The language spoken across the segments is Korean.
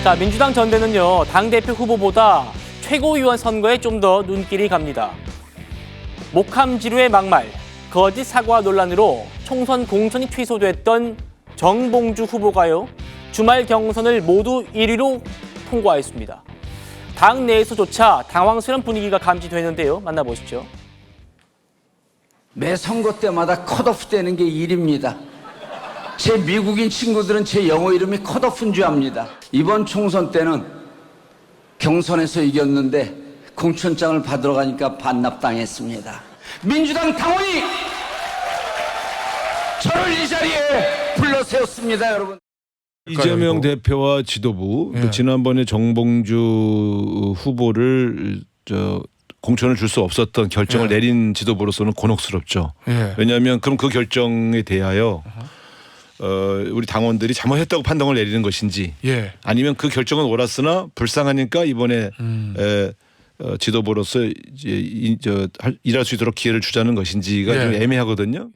자, 민주당 전대는요, 당대표 후보보다 최고위원 선거에 좀 더 눈길이 갑니다. 목함 지루의 막말, 거짓 사과 논란으로 총선 공천이 취소됐던 정봉주 후보가요, 주말 경선을 모두 1위로 통과했습니다. 당 내에서조차 당황스러운 분위기가 감지되는데요. 만나보시죠. 매 선거 때마다 컷오프 되는 게 일입니다. 제 미국인 친구들은 제 영어 이름이 컷오프인 줄 압니다. 이번 총선 때는 경선에서 이겼는데 공천장을 받으러 가니까 반납당했습니다. 민주당 당원이 저를 이 자리에 불러세웠습니다, 여러분. 이재명 대표와 지도부, 또 지난번에 정봉주 후보를 공천을 줄 수 없었던 결정을 내린 지도부로서는 곤혹스럽죠. 왜냐하면 그럼 그 결정에 대하여 우리 당원들이 잘못했다고 판단을 내리는 것인지, 아니면 그 결정은 옳았으나 불쌍하니까 이번에 지도부로서 이제 일할 수 있도록 기회를 주자는 것인지가 좀 애매하거든요.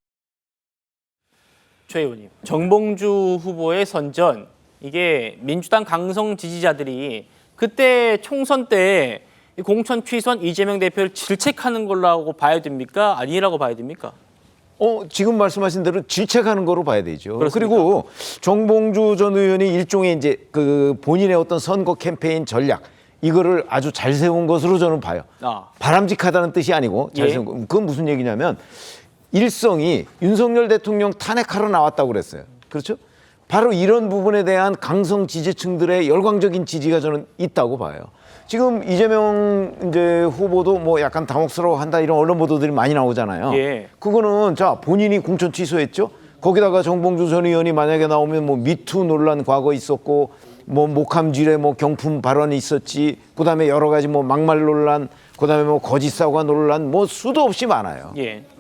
최 의원님, 정봉주 후보의 선전, 이게 민주당 강성 지지자들이 그때 총선 때 공천 취소한 이재명 대표를 질책하는 걸로 봐야 됩니까? 아니라고 봐야 됩니까? 지금 말씀하신 대로 질책하는 거로 봐야 되죠. 그렇습니까? 그리고 정봉주 전 의원이 일종의 이제 그 본인의 어떤 선거 캠페인 전략, 이거를 아주 잘 세운 것으로 저는 봐요. 바람직하다는 뜻이 아니고 잘 세운 거. 그건 무슨 얘기냐면 일성이 윤석열 대통령 탄핵하러 나왔다고 그랬어요. 그렇죠? 바로 이런 부분에 대한 강성 지지층들의 열광적인 지지가 저는 있다고 봐요. 지금 이재명 이제 후보도 뭐 약간 당혹스러워한다 이런 언론 보도들이 많이 나오잖아요. 그거는 자 본인이 공천 취소했죠. 거기다가 정봉주 전 의원이 만약에 나오면 뭐 미투 논란 과거 있었고 뭐 목함질에 뭐 경품 발언이 있었지. 그다음에 여러 가지 뭐 막말 논란, 그다음에 뭐 거짓 사과 논란 뭐 수도 없이 많아요.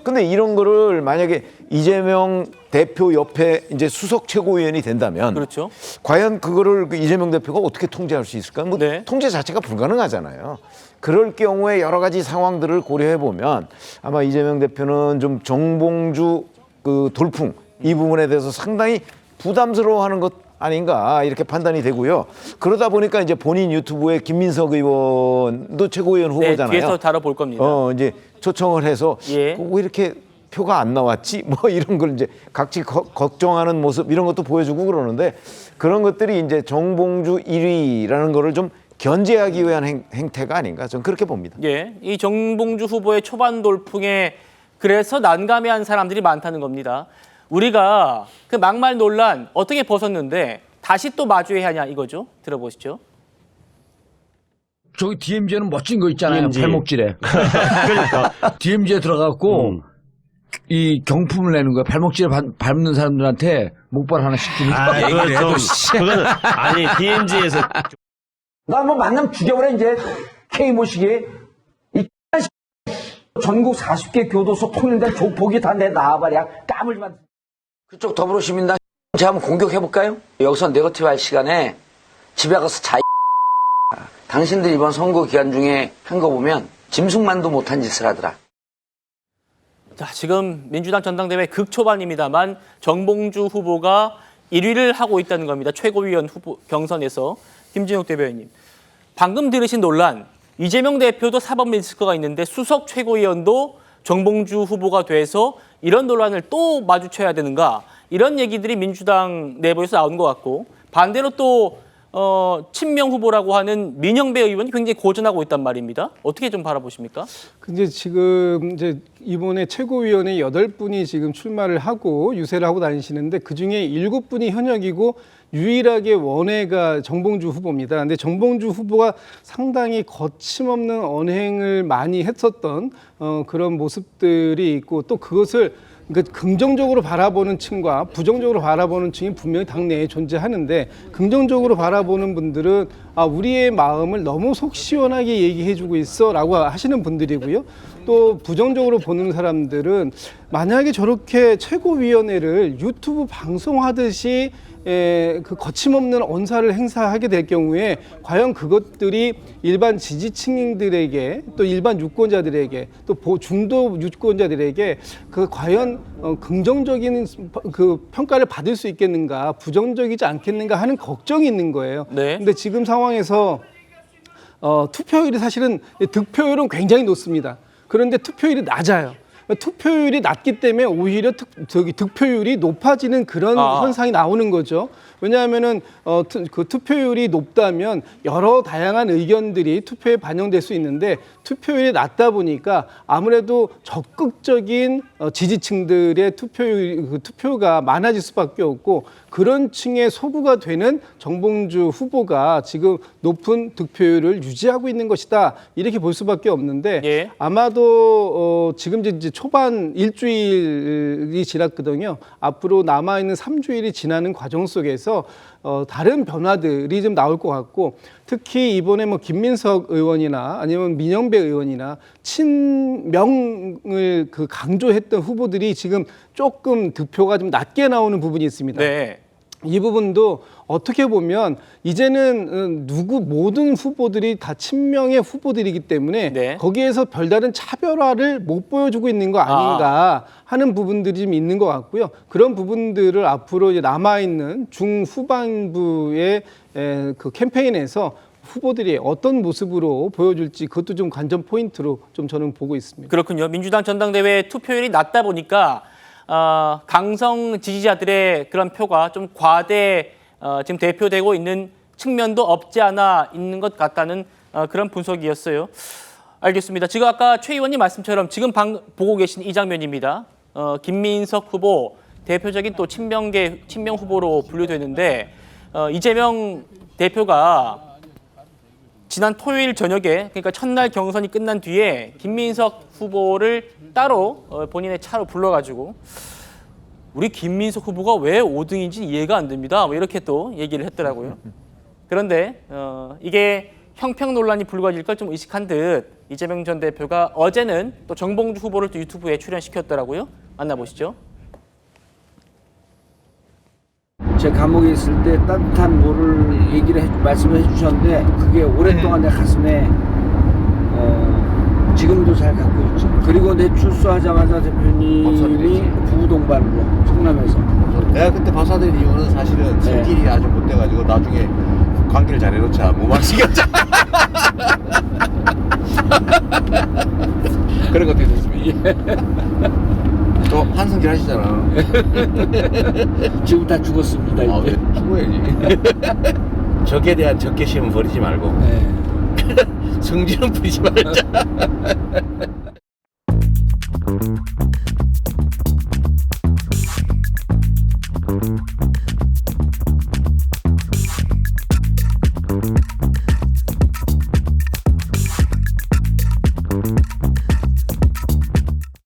근데 이런 거를 만약에 이재명 대표 옆에 이제 수석 최고위원이 된다면, 그렇죠. 과연 그거를 이재명 대표가 어떻게 통제할 수 있을까? 뭐 통제 자체가 불가능하잖아요. 그럴 경우에 여러 가지 상황들을 고려해 보면 아마 이재명 대표는 좀 정봉주 그 돌풍 이 부분에 대해서 상당히 부담스러워하는 것 아닌가 이렇게 판단이 되고요. 그러다 보니까 이제 본인 유튜브에 김민석 의원도 최고위원 후보잖아요. 뒤에서 다뤄볼 겁니다. 이제 초청을 해서 왜 이렇게 표가 안 나왔지? 뭐 이런 걸 이제 각지 걱정하는 모습 이런 것도 보여주고 그러는데, 그런 것들이 이제 정봉주 1위라는 거를 좀 견제하기 위한 행태가 아닌가 저는 그렇게 봅니다. 이 정봉주 후보의 초반 돌풍에 그래서 난감해한 사람들이 많다는 겁니다. 우리가 그 막말 논란 어떻게 벗었는데 다시 또 마주해야 하냐 이거죠. 들어보시죠. 저기 DMZ는 멋진 거 있잖아요. DMZ. 발목질에. 그러니까. DMZ에 들어가고 이 경품을 내는 거야. 발목질에 밟는 사람들한테 목발 하나씩 주는 거야. 그거는 아니 DMZ에서 나 뭐 만나면 죽여버려 이제. K 모시기 이 전국 40개 교도소 통일된 족보기 다 내 나와버려. 까물지만. 그쪽 더불어시민당 제가 한번 공격해볼까요? 여기서 네거티브 할 시간에 집에 가서 당신들 이번 선거 기간 중에 한 거 보면 짐승만도 못한 짓을 하더라. 자, 지금 민주당 전당대회 극초반입니다만 정봉주 후보가 1위를 하고 있다는 겁니다. 최고위원 후보 경선에서. 김진욱 대변인님, 방금 들으신 논란, 이재명 대표도 사법 리스크가 있는데 수석 최고위원도 정봉주 후보가 돼서 이런 논란을 또 마주쳐야 되는가, 이런 얘기들이 민주당 내부에서 나온 것 같고, 반대로 또 친명 후보라고 하는 민영배 의원이 굉장히 고전하고 있단 말입니다. 어떻게 좀 바라보십니까? 근데 지금 이제 이번에 최고위원회 8분이 지금 출마를 하고 유세를 하고 다니시는데 그중에 7분이 현역이고 유일하게 원외가 정봉주 후보입니다. 근데 정봉주 후보가 상당히 거침없는 언행을 많이 했었던 그런 모습들이 있고, 또 그것을 그러니까 긍정적으로 바라보는 층과 부정적으로 바라보는 층이 분명히 당내에 존재하는데, 긍정적으로 바라보는 분들은 우리의 마음을 너무 속 시원하게 얘기해주고 있어라고 하시는 분들이고요. 또 부정적으로 보는 사람들은 만약에 저렇게 최고위원회를 유튜브 방송하듯이 그 거침없는 언사를 행사하게 될 경우에 과연 그것들이 일반 지지층들에게 또 일반 유권자들에게 또 중도 유권자들에게 그 과연 긍정적인 그 평가를 받을 수 있겠는가, 부정적이지 않겠는가 하는 걱정이 있는 거예요. 네. 근데 지금 상황에서 투표율이 사실은 득표율은 굉장히 높습니다. 그런데 투표율이 낮아요. 투표율이 낮기 때문에 오히려 득표율이 높아지는 그런 현상이 나오는 거죠. 왜냐하면은 그 투표율이 높다면 여러 다양한 의견들이 투표에 반영될 수 있는데 투표율이 낮다 보니까 아무래도 적극적인 지지층들의 투표가 많아질 수밖에 없고 그런 층의 소구가 되는 정봉주 후보가 지금 높은 득표율을 유지하고 있는 것이다 이렇게 볼 수밖에 없는데 예. 아마도 지금 이제 초반 일주일이 지났거든요. 앞으로 남아있는 3주일이 지나는 과정 속에서 다른 변화들이 좀 나올 것 같고 특히 이번에 뭐 김민석 의원이나 아니면 민영배 의원이나 친명을 그 강조했던 후보들이 지금 조금 득표가 좀 낮게 나오는 부분이 있습니다. 네. 이 부분도 어떻게 보면 이제는 모든 후보들이 다 친명의 후보들이기 때문에 네. 거기에서 별다른 차별화를 못 보여주고 있는 거 아닌가 하는 부분들이 좀 있는 것 같고요. 그런 부분들을 앞으로 이제 남아있는 중후반부의 그 캠페인에서 후보들이 어떤 모습으로 보여줄지 그것도 좀 관전 포인트로 좀 저는 보고 있습니다. 그렇군요. 민주당 전당대회 투표율이 낮다 보니까 강성 지지자들의 그런 표가 좀 과대 지금 대표되고 있는 측면도 없지 않아 있는 것 같다는 그런 분석이었어요. 알겠습니다. 지금 아까 최 의원님 말씀처럼 지금 보고 계신 이 장면입니다. 김민석 후보 대표적인 또 친명 후보로 분류되는데 이재명 대표가 지난 토요일 저녁에 그러니까 첫날 경선이 끝난 뒤에 김민석 후보를 따로 본인의 차로 불러가지고 우리 김민석 후보가 왜 5등인지 이해가 안 됩니다. 뭐 이렇게 또 얘기를 했더라고요. 그런데 이게 형평 논란이 불거질 걸 좀 의식한 듯 이재명 전 대표가 어제는 또 정봉주 후보를 또 유튜브에 출연시켰더라고요. 만나보시죠. 제 감옥에 있을 때 따뜻한 뭐를 말씀을 해주셨는데 그게 오랫동안 내 가슴에 지금도 잘 갖고 있죠. 그리고 내 출소하자마자 대표님이 부부 동반으로 성남에서 내가 그때 박사된 이유는 사실은 성질이 아주 못돼가지고 나중에 관계를 잘 해놓자 무망시켰잖아. 그런 것도 있었습니다. 또 한성질 하시잖아. 지금 다 죽었습니다. 이제. 왜 죽어야지. 적에 대한 적개심은 버리지 말고 성질은 부리지 말자.